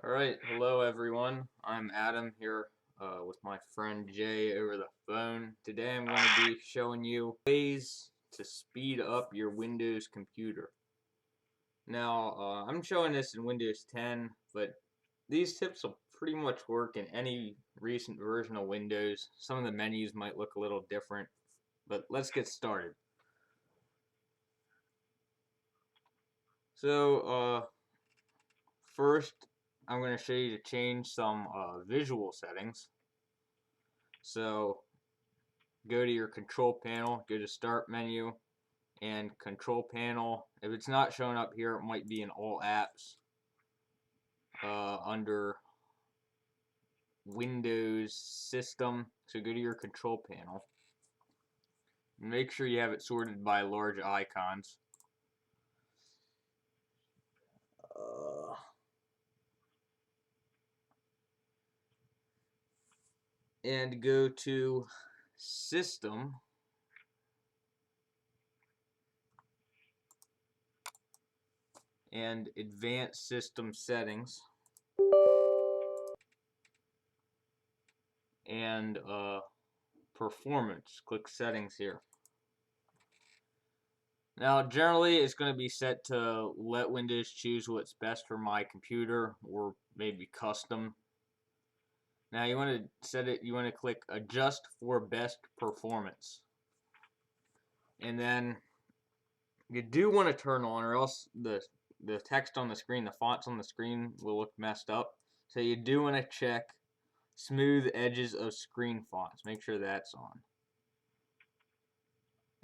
Alright, hello everyone. I'm Adam here with my friend Jay over the phone. Today I'm going to be showing you ways to speed up your Windows computer. Now, I'm showing this in Windows 10, but these tips will pretty much work in any recent version of Windows. Some of the menus might look a little different, but let's get started. So, first, I'm going to show you to change some visual settings. So go to your control panel, go to start menu, and control panel. If it's not showing up here, it might be in all apps under Windows system. So go to your control panel. Make sure you have it sorted by large icons. And go to system. And advanced system settings. And performance. Click settings here. Now, generally, it's going to be set to let Windows choose what's best for my computer, or maybe custom. Now, you want to set it, you want to click adjust for best performance. And then you do want to turn on, or else the text on the screen, the fonts on the screen will look messed up. So you do want to check smooth edges of screen fonts. Make sure that's on.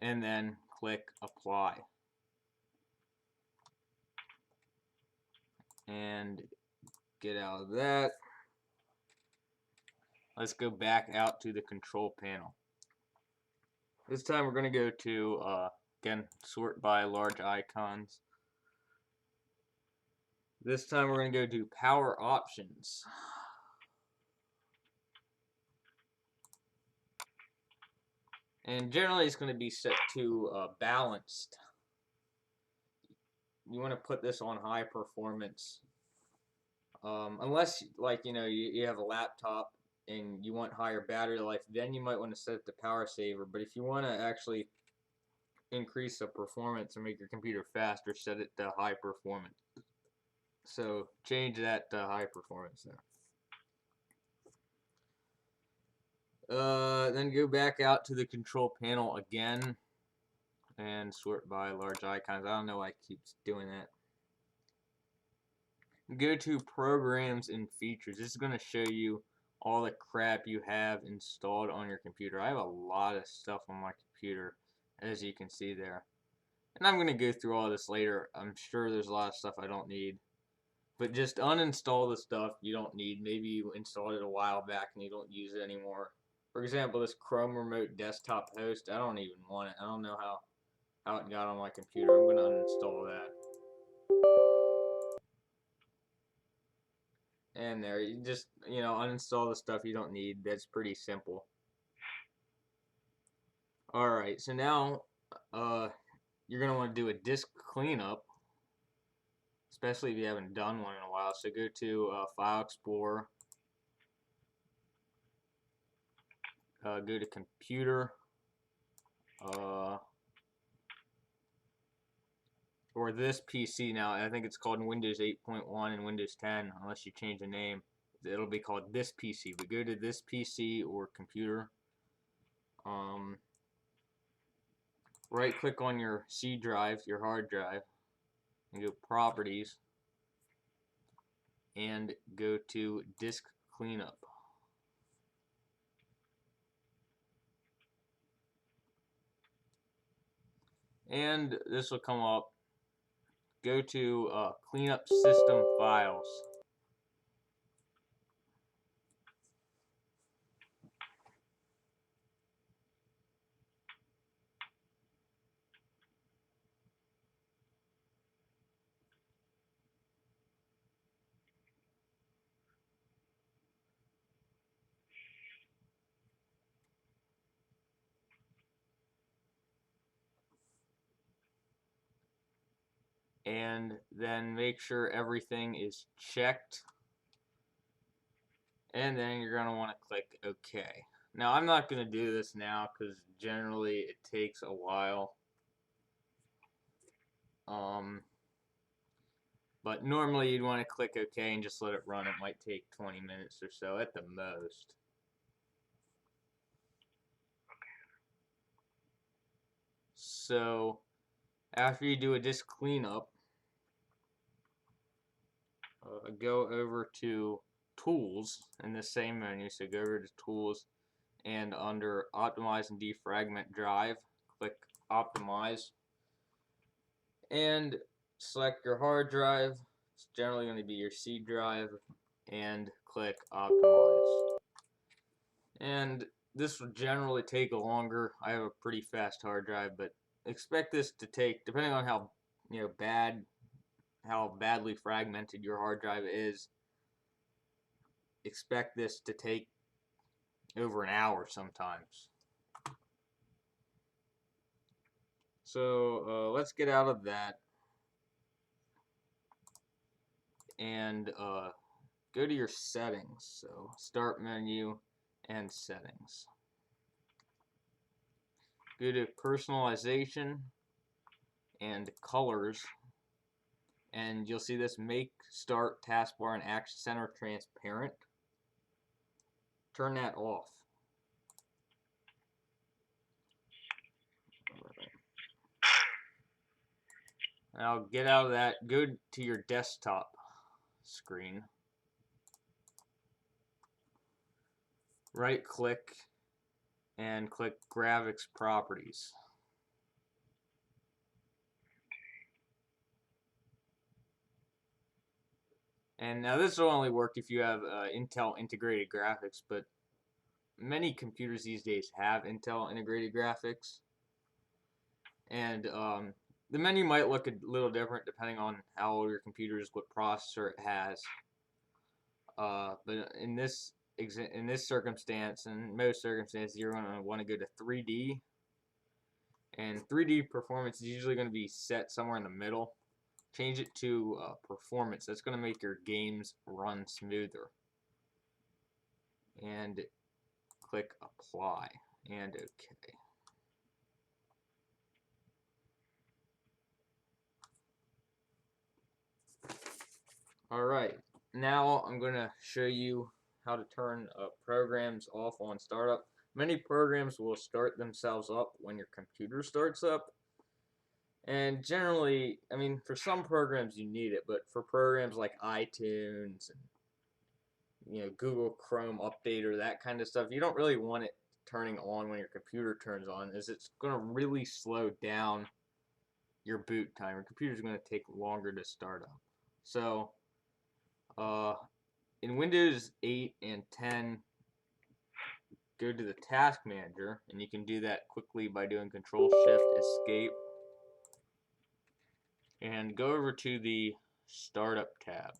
And then click apply. And get out of that. Let's go back out to the control panel. This time we're going to go to, again, sort by large icons. This time we're going to go to power options. And generally it's going to be set to balanced. You want to put this on high performance. Unless, like, you have a laptop and you want higher battery life, then you might want to set it to power saver. But if you want to actually increase the performance and make your computer faster, set it to high performance. So change that to high performance there. Then go back out to the control panel again and sort by large icons. I don't know why it keeps doing that. Go to programs and features. This is going to show you all the crap you have installed on your computer. I have a lot of stuff on my computer, as you can see there. And I'm going to go through all this later. I'm sure there's a lot of stuff I don't need. But just uninstall the stuff you don't need. Maybe you installed it a while back and you don't use it anymore. For example, this Chrome Remote Desktop Host, I don't even want it. I don't know how it got on my computer. I'm going to uninstall that. And there, you just, uninstall the stuff you don't need. That's pretty simple. Alright, so now you're going to want to do a disk cleanup, especially if you haven't done one in a while. So go to File Explorer, go to Computer, or this PC now. I think it's called Windows 8.1 and Windows 10, unless you change the name. It'll be called this PC. But go to this PC or computer. Right click on your C drive, your hard drive, and go Properties, and go to Disk Cleanup. And this will come up. Go to Cleanup System Files. And then make sure everything is checked and then you're going to want to click OK. Now I'm not going to do this now because generally it takes a while. But normally you'd want to click OK and just let it run. It might take 20 minutes or so at the most. So after you do a disk cleanup, go over to Tools in the same menu. So go over to Tools, and under Optimize and Defragment Drive, click Optimize, and select your hard drive. It's generally going to be your C drive, and click Optimize. And this will generally take longer. I have a pretty fast hard drive, but expect this to take, depending on how how badly fragmented your hard drive is, expect this to take over an hour sometimes. So let's get out of that and go to your settings. So Start menu and Settings. Go to Personalization and Colors, and you'll see this Make Start Taskbar and Action Center Transparent. Turn that off. Now get out of that, go to your desktop screen, right click and click Graphics Properties. And now this will only work if you have Intel integrated graphics, but many computers these days have Intel integrated graphics. And the menu might look a little different depending on how old your computer is, what processor it has. But in this circumstance, and most circumstances, you're going to want to go to 3D. And 3D performance is usually going to be set somewhere in the middle. Change it to performance. That's going to make your games run smoother. And click Apply and OK. Alright, now I'm going to show you how to turn programs off on startup. Many programs will start themselves up when your computer starts up. And generally, I mean, for some programs you need it, but for programs like iTunes and Google Chrome Updater, that kind of stuff, you don't really want it turning on when your computer turns on, as it's going to really slow down your boot time. Your computer's going to take longer to start up. So, in Windows 8 and 10, go to the Task Manager, and you can do that quickly by doing Control-Shift-Escape. And go over to the Startup tab.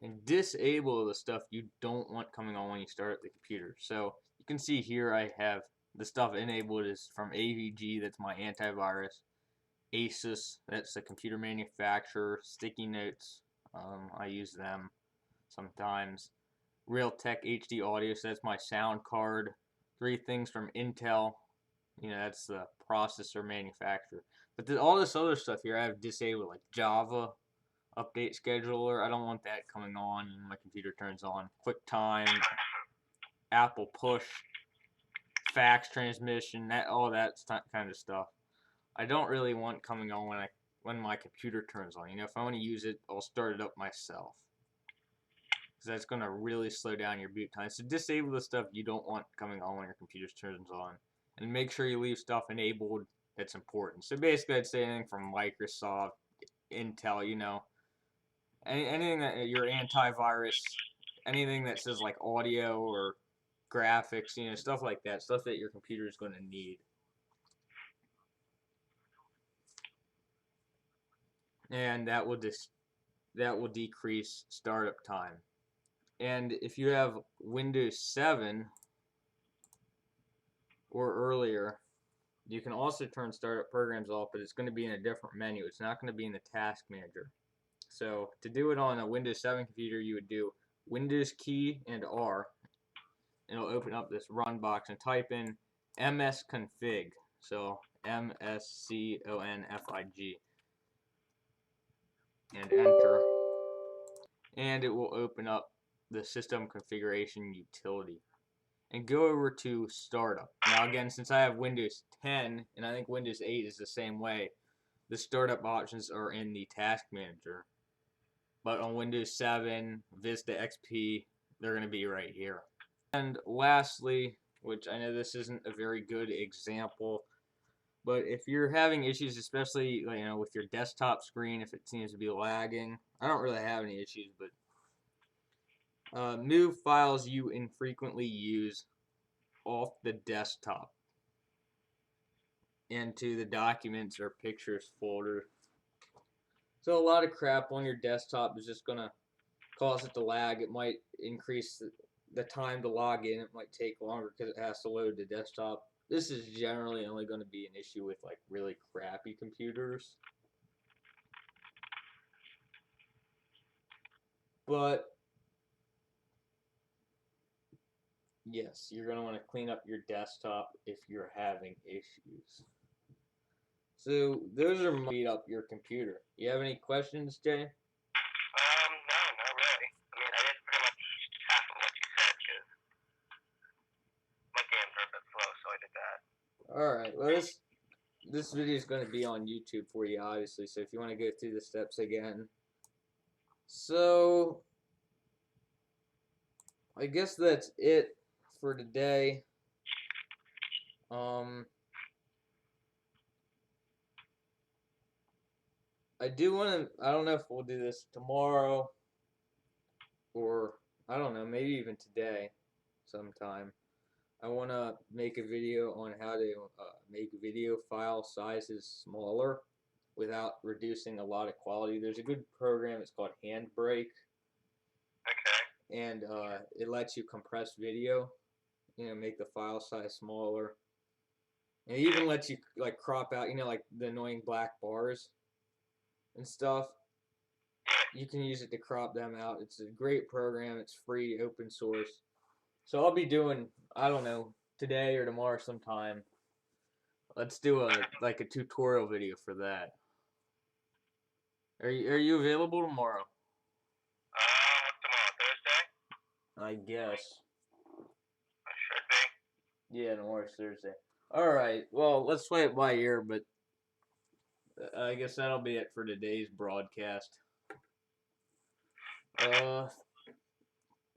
And disable the stuff you don't want coming on when you start up the computer. So you can see here I have the stuff enabled is from AVG, that's my antivirus. Asus, that's the computer manufacturer. Sticky Notes, I use them sometimes. Realtek HD Audio, so that's my sound card. 3 things from Intel, that's the processor manufacturer. But all this other stuff here I have disabled, like Java update scheduler. I don't want that coming on when my computer turns on. QuickTime, Apple Push, fax transmission, all that kind of stuff. I don't really want coming on when my computer turns on. If I want to use it, I'll start it up myself, because that's going to really slow down your boot time. So disable the stuff you don't want coming on when your computer turns on, and make sure you leave stuff enabled that's important. So basically, I'd say anything from Microsoft, Intel, anything that your antivirus, anything that says like audio or graphics, stuff like that, stuff that your computer is going to need. And that will decrease startup time. And if you have Windows 7 or earlier, you can also turn startup programs off, but it's going to be in a different menu. It's not going to be in the Task Manager. So to do it on a Windows 7 computer, you would do Windows key and R. It'll open up this run box and type in msconfig. So msconfig and enter. And it will open up the system configuration utility. And go over to startup. Now again, since I have Windows 10 and I think Windows 8 is the same way, the startup options are in the task manager. But on Windows 7, Vista XP, they're going to be right here. And lastly, which I know this isn't a very good example, but if you're having issues, especially with your desktop screen, if it seems to be lagging, I don't really have any issues, but move files you infrequently use off the desktop into the documents or pictures folder. So a lot of crap on your desktop is just gonna cause it to lag. It might increase the time to log in. It might take longer because it has to load the desktop. This is generally only going to be an issue with like really crappy computers. But yes, you're going to want to clean up your desktop if you're having issues. So those are my speed up your computer. You have any questions, Jay? No, not really. I mean, I did pretty much half of what you said because my games are a bit slow, so I did that. Alright, well this video is going to be on YouTube for you, obviously, so if you want to go through the steps again. So I guess that's it for today. I do want to, I don't know if we'll do this tomorrow or, I don't know, maybe even today sometime. I want to make a video on how to make video file sizes smaller without reducing a lot of quality. There's a good program, it's called Handbrake. Okay. And it lets you compress video, make the file size smaller. And it even lets you like crop out, like the annoying black bars and stuff. You can use it to crop them out. It's a great program. It's free, open source. So I'll be doing, I don't know, today or tomorrow sometime. Let's do a tutorial video for that. Are you available tomorrow? Tomorrow, Thursday? I guess. I should be. Yeah, tomorrow's Thursday. Alright, well, let's play it by ear, but I guess that'll be it for today's broadcast.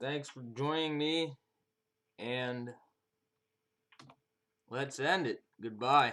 Thanks for joining me, and let's end it. Goodbye.